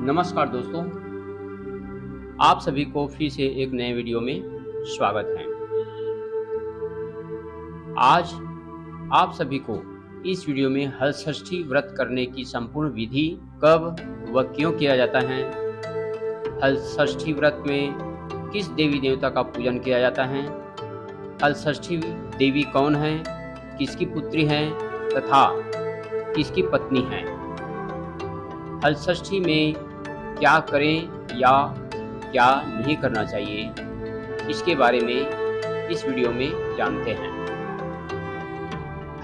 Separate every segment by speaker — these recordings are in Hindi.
Speaker 1: नमस्कार दोस्तों, आप सभी को फिर से एक नए वीडियो में स्वागत है। आज आप सभी को इस वीडियो में हलषष्ठी व्रत करने की संपूर्ण विधि, कब व क्यों किया जाता है, हलषष्ठी व्रत में किस देवी देवता का पूजन किया जाता है, हलषष्ठी देवी कौन है, किसकी पुत्री है तथा किसकी पत्नी है, हलषष्ठी में क्या करें या क्या नहीं करना चाहिए, इसके बारे में इस वीडियो में जानते हैं।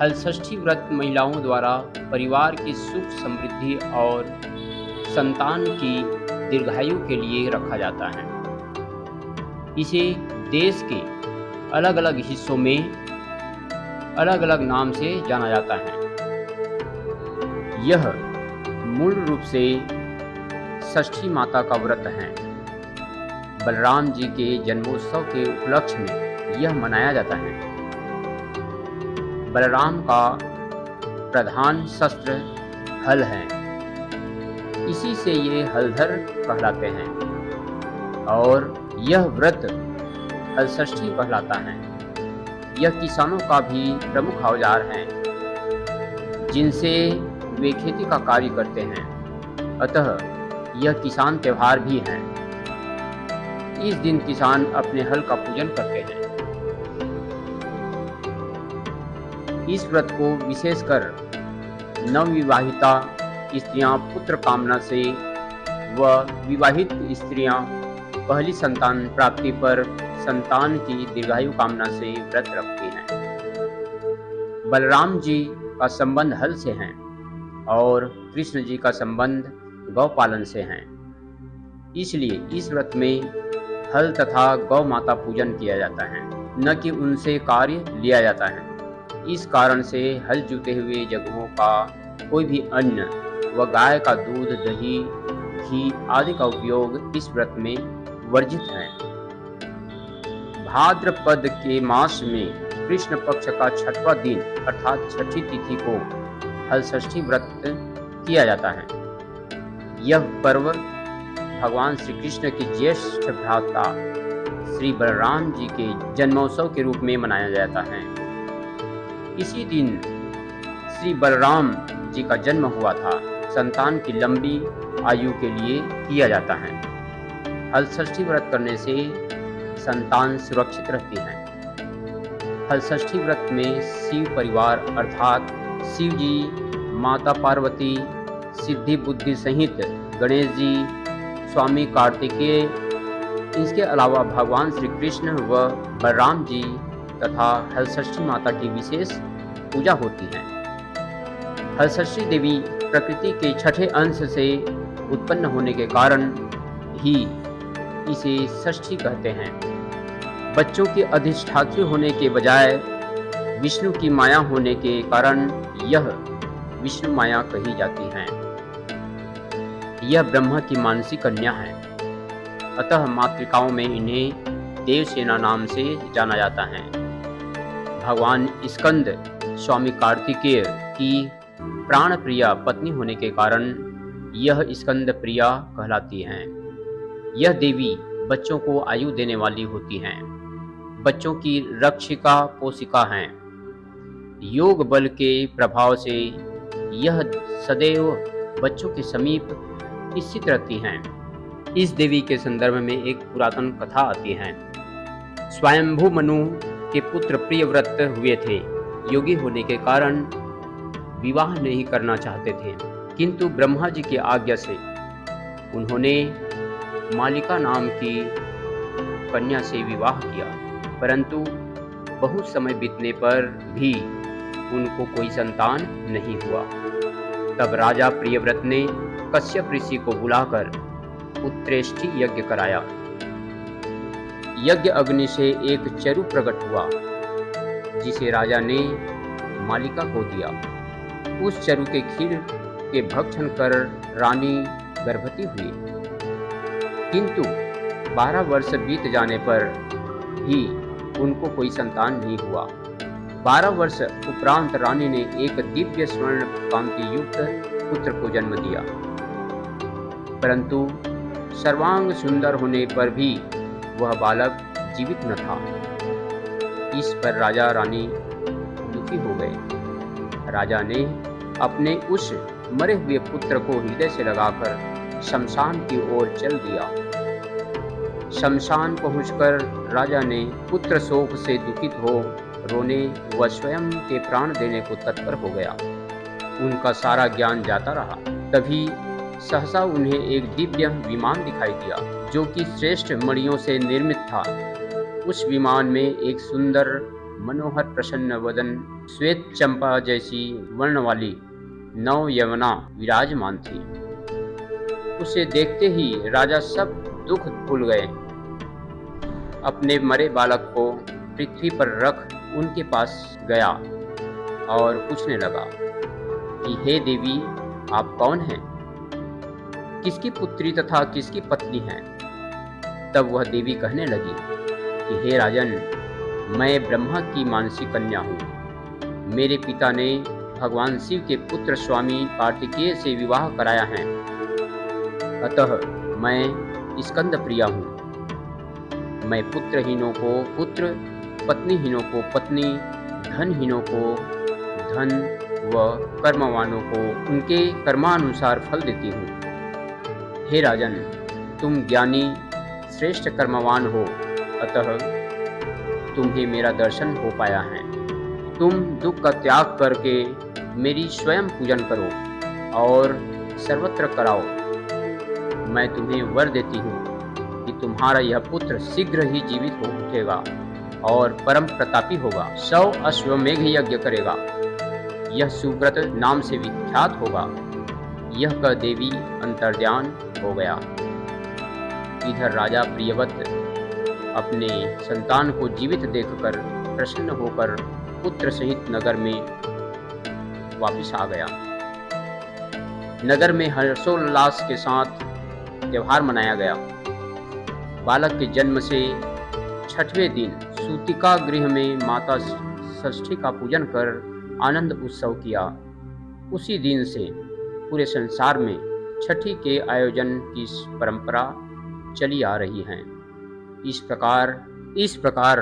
Speaker 1: हलषष्ठी व्रत महिलाओं द्वारा परिवार की सुख समृद्धि और संतान की दीर्घायु के लिए रखा जाता है। इसे देश के अलग अलग हिस्सों में अलग अलग नाम से जाना जाता है। यह मूल रूप से षष्ठी माता का व्रत है। बलराम जी के जन्मोत्सव के उपलक्ष्य में यह मनाया जाता है। बलराम का प्रधान शस्त्र हल है, इसी से ये हलधर कहलाते हैं और यह व्रत हलषष्ठी कहलाता है। यह किसानों का भी प्रमुख औजार है जिनसे वे खेती का कार्य करते हैं, अतः यह किसान त्योहार भी है। इस दिन किसान अपने हल का पूजन करते हैं। इस व्रत को विशेषकर नवविवाहिता स्त्रियां पुत्र कामना से व विवाहित स्त्रियां पहली संतान प्राप्ति पर संतान की दीर्घायु कामना से व्रत रखती हैं। बलराम जी का संबंध हल से है और कृष्ण जी का संबंध गौ पालन से है, इसलिए इस व्रत में हल तथा गौ माता पूजन किया जाता है, न कि उनसे कार्य लिया जाता है। इस कारण से हल जुते हुए जगहों का कोई भी अन्न व गाय का दूध, दही, घी आदि का उपयोग इस व्रत में वर्जित है। भाद्रपद के मास में कृष्ण पक्ष का छठवां दिन अर्थात छठी तिथि को हलषष्ठी व्रत किया जाता है। यह पर्व भगवान श्री कृष्ण के ज्येष्ठ भ्राता श्री बलराम जी के जन्मोत्सव के रूप में मनाया जाता है। इसी दिन श्री बलराम जी का जन्म हुआ था। संतान की लंबी आयु के लिए किया जाता है। हलषष्ठी व्रत करने से संतान सुरक्षित रहती है। हलषष्ठी व्रत में शिव परिवार अर्थात शिव जी, माता पार्वती, सिद्धि बुद्धि सहित गणेश जी, स्वामी कार्तिकेय, इसके अलावा भगवान श्री कृष्ण व बलराम जी तथा हलषष्ठी माता की विशेष पूजा होती है। हलषष्ठी देवी प्रकृति के छठे अंश से उत्पन्न होने के कारण ही इसे षष्ठी कहते हैं। बच्चों के अधिष्ठात्री होने के बजाय विष्णु की माया होने के कारण यह विष्णु माया कही जाती है। यह ब्रह्मा की मानसी कन्या है, अतः मातृकाओं में इन्हें देवसेना नाम से जाना जाता है। भगवान स्कंद स्वामी कार्तिकेय की प्राण प्रिया पत्नी होने के कारण यह स्कंद प्रिया कहलाती हैं। यह देवी बच्चों को आयु देने वाली होती हैं, बच्चों की रक्षिका पोषिका हैं। योग बल के प्रभाव से यह सदैव बच्चों के समीप स्थित रहती हैं। इस देवी के संदर्भ में एक पुरातन कथा आती है। स्वयंभू मनु के पुत्र प्रियव्रत हुए थे। योगी होने के कारण विवाह नहीं करना चाहते थे, किंतु ब्रह्मा जी की आज्ञा से उन्होंने मालिका नाम की कन्या से विवाह किया, परंतु बहुत समय बीतने पर भी उनको कोई संतान नहीं हुआ। तब राजा प्रियव्रत ने कश्यप ऋषि को बुलाकर उत्तरेष्टि यज्ञ कराया। यज्ञ अग्नि से एक चरु प्रकट हुआ, जिसे राजा ने मालिका को दिया। उस चरु के खीर के भक्षण कर रानी गर्भवती हुई, किंतु 12 वर्ष बीत जाने पर भी उनको कोई संतान नहीं हुआ। 12 वर्ष उपरांत रानी ने एक दिव्य स्वर्ण कांति युक्त पुत्र को जन्म दिया। परंतु सर्वांग सुंदर होने पर भी वह बालक जीवित न था। इस पर राजा रानी दुखी हो गए। राजा ने अपने उस मरे हुए पुत्र को हृदय से लगाकर शमशान की ओर चल दिया। शमशान पहुंचकर राजा ने पुत्र शोक से दुखित हो रोने व स्वयं के प्राण देने को तत्पर हो गया। उनका सारा ज्ञान जाता रहा। तभी सहसा उन्हें एक दिव्य विमान दिखाई दिया, जो कि श्रेष्ठ मणियों से निर्मित था। उस विमान में एक सुंदर मनोहर प्रसन्न वदन श्वेत चंपा जैसी वर्ण वाली नव यवना विराजमान थी। उसे देखते ही राजा सब दुख भूल गए। अपने मरे बालक को पृथ्वी पर रख उनके पास गया और पूछने लगा कि हे देवी, आप कौन हैं? किसकी पुत्री तथा किसकी पत्नी हैं? तब वह देवी कहने लगी कि हे राजन, मैं ब्रह्मा की मानसी कन्या हूँ। मेरे पिता ने भगवान शिव के पुत्र स्वामी कार्तिकेय से विवाह कराया है, अतः मैं स्कंद प्रिया हूँ। मैं पुत्रहीनों को पुत्र, पत्नीहीनों को पत्नी, धनहीनों को धन व कर्मवानों को उनके कर्मानुसार फल देती हूँ। हे राजन, तुम ज्ञानी श्रेष्ठ कर्मवान हो, अतः तुम्हें मेरा दर्शन हो पाया है। तुम दुख का त्याग करके मेरी स्वयं पूजन करो और सर्वत्र कराओ। मैं तुम्हें वर देती हूँ कि तुम्हारा यह पुत्र शीघ्र ही जीवित हो उठेगा और परम प्रतापी होगा। 100 अश्वमेघ यज्ञ करेगा। यह सुव्रत नाम से विख्यात होगा। यह कह देवी अंतर्ध्यान हो गया। इधर राजा प्रियव्रत अपने संतान को जीवित देखकर प्रसन्न होकर पुत्र सहित नगर में वापिस आ गया। नगर में हर्षोल्लास के साथ त्योहार मनाया गया। बालक के जन्म से 6वें दिन सूतिका गृह में माता षष्ठी का पूजन कर आनंद उत्सव किया। उसी दिन से पूरे संसार में छठी के आयोजन की परंपरा चली आ रही है। इस प्रकार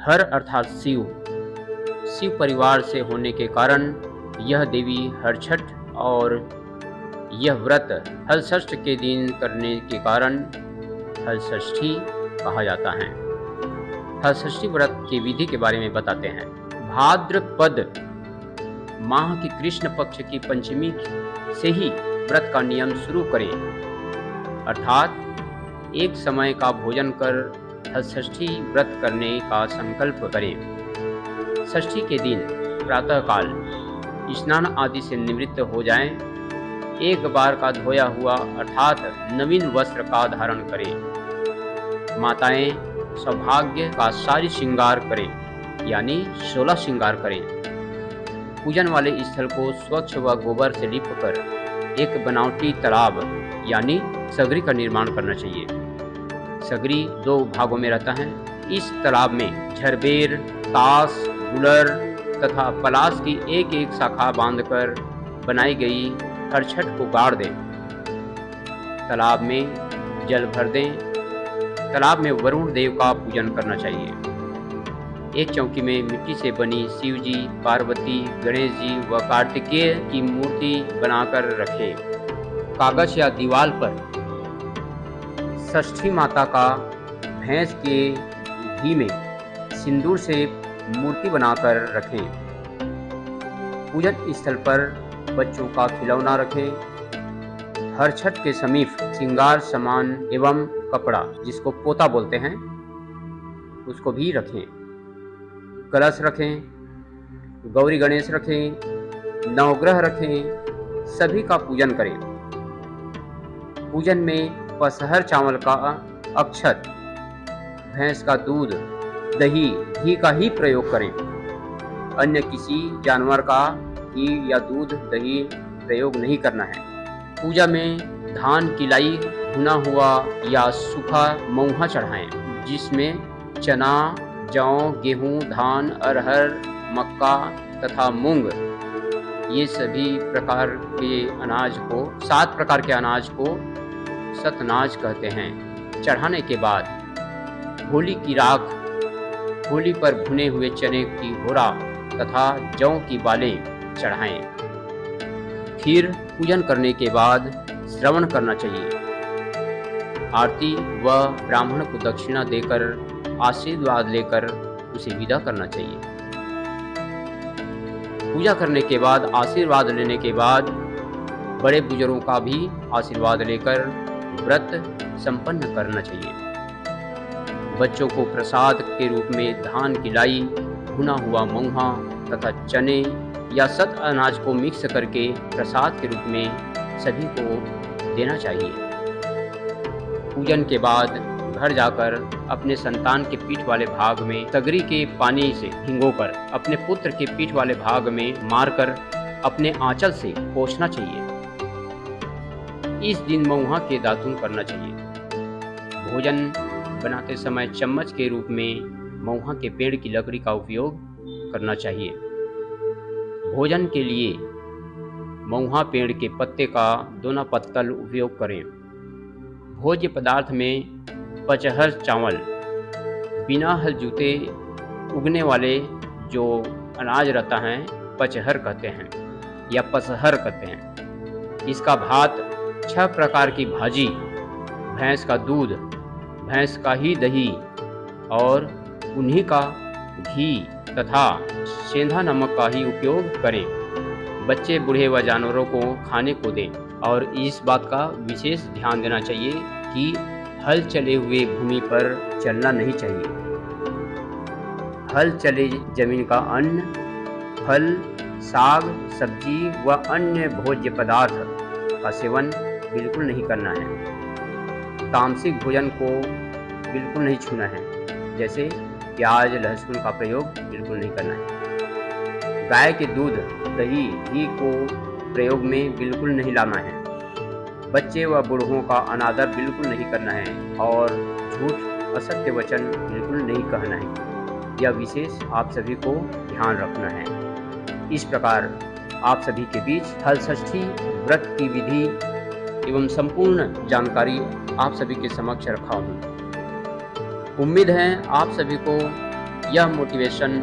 Speaker 1: हर अर्थात शिव परिवार से होने के कारण यह देवी हर छठ और यह व्रत हलषष्ठ के दिन करने के कारण हलषष्ठी कहा जाता है। हलषष्ठी व्रत की विधि के बारे में बताते हैं। भाद्रपद माह की कृष्ण पक्ष की पंचमी से ही व्रत का नियम शुरू करें, अर्थात एक समय का भोजन कर हलषष्ठी व्रत करने का संकल्प करें। षष्ठी के दिन प्रातःकाल स्नान आदि से निवृत्त हो जाएं। एक बार का धोया हुआ अर्थात नवीन वस्त्र का धारण करें। माताएं सौभाग्य का सारी श्रृंगार करें, यानी 16 श्रृंगार करें। पूजन वाले स्थल को स्वच्छ व गोबर से लीप कर एक बनावटी तालाब यानी सगरी का निर्माण करना चाहिए। सगरी 2 भागों में रहता है। इस तालाब में झरबेर, ताश, गुलर तथा पलाश की एक एक शाखा बांधकर बनाई गई हर छठ को गाड़ दें। तालाब में जल भर दें। तालाब में वरुण देव का पूजन करना चाहिए। एक चौकी में मिट्टी से बनी शिव जी, पार्वती, गणेश जी व कार्तिकेय की मूर्ति बनाकर रखें। कागज या दीवार पर षष्ठी माता का भैंस के घी में सिंदूर से मूर्ति बनाकर रखें। पूजन स्थल पर बच्चों का खिलौना रखें। हर छठ के समीप श्रृंगार सामान एवं कपड़ा, जिसको पोता बोलते हैं, उसको भी रखें। कलश रखें, गौरी गणेश रखें, नवग्रह रखें, सभी का पूजन करें। पूजन में पसहर चावल का अक्षत, भैंस का दूध, दही, घी का ही प्रयोग करें। अन्य किसी जानवर का घी या दूध, दही प्रयोग नहीं करना है। पूजा में धान की लाई भुना हुआ या सूखा मऊहा चढ़ाएं, जिसमें चना, जौ, गेहूं, धान, अरहर, मक्का तथा मूंग, ये सभी प्रकार के अनाज को 7 प्रकार के अनाज को सतनाज कहते हैं, चढ़ाने के बाद होली की राख, होली पर भुने हुए चने की होरा तथा जौ की बालें चढ़ाएं। फिर पूजन करने के बाद श्रवण करना चाहिए। आरती व ब्राह्मण को दक्षिणा देकर आशीर्वाद लेकर उसे विदा करना चाहिए। पूजा करने के बाद आशीर्वाद लेने के बाद बड़े बुजुर्गों का भी आशीर्वाद लेकर व्रत संपन्न करना चाहिए। बच्चों को प्रसाद के रूप में धान की लाई, भुना हुआ महुआ तथा चने या सत अनाज को मिक्स करके प्रसाद के रूप में सभी को देना चाहिए। पूजन के बाद घर जाकर अपने संतान के पीठ वाले भाग में तगरी के पानी से भिगोकर अपने पुत्र के पीठ वाले भाग में मारकर अपने आंचल से पोंछना चाहिए। इस दिन महुआ के दातुन करना चाहिए। भोजन बनाते समय चम्मच के रूप में महुआ के पेड़ की लकड़ी का उपयोग करना चाहिए। भोजन के लिए महुआ पेड़ के पत्ते का दोना पत्तल उपयोग करें। भोज्य पदार्थ में पचहर चावल, बिना हल जूते उगने वाले जो अनाज रहता है पचहर कहते हैं या पसहर कहते हैं। इसका भात, 6 प्रकार की भाजी, भैंस का दूध, भैंस का ही दही और उन्हीं का घी तथा सेंधा नमक का ही उपयोग करें। बच्चे, बूढ़े व जानवरों को खाने को दें। और इस बात का विशेष ध्यान देना चाहिए कि हल चले हुए भूमि पर चलना नहीं चाहिए। हल चले जमीन का अन्न, फल, साग, सब्जी व अन्य भोज्य पदार्थ का सेवन बिल्कुल नहीं करना है। तामसिक भोजन को बिल्कुल नहीं छूना है, जैसे प्याज, लहसुन का प्रयोग बिल्कुल नहीं करना है। गाय के दूध, दही, घी को प्रयोग में बिल्कुल नहीं लाना है। बच्चे व बूढ़ों का अनादर बिल्कुल नहीं करना है और झूठ, असत्य वचन बिल्कुल नहीं कहना है। यह विशेष आप सभी को ध्यान रखना है। इस प्रकार आप सभी के बीच हल षष्ठी व्रत की विधि एवं संपूर्ण जानकारी आप सभी के समक्ष रखा हूँ। उम्मीद है आप सभी को यह मोटिवेशन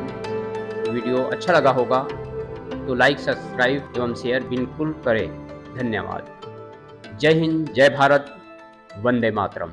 Speaker 1: वीडियो अच्छा लगा होगा, तो लाइक, सब्सक्राइब एवं शेयर बिल्कुल करें। धन्यवाद। जय हिंद, जय भारत, वंदे मातरम।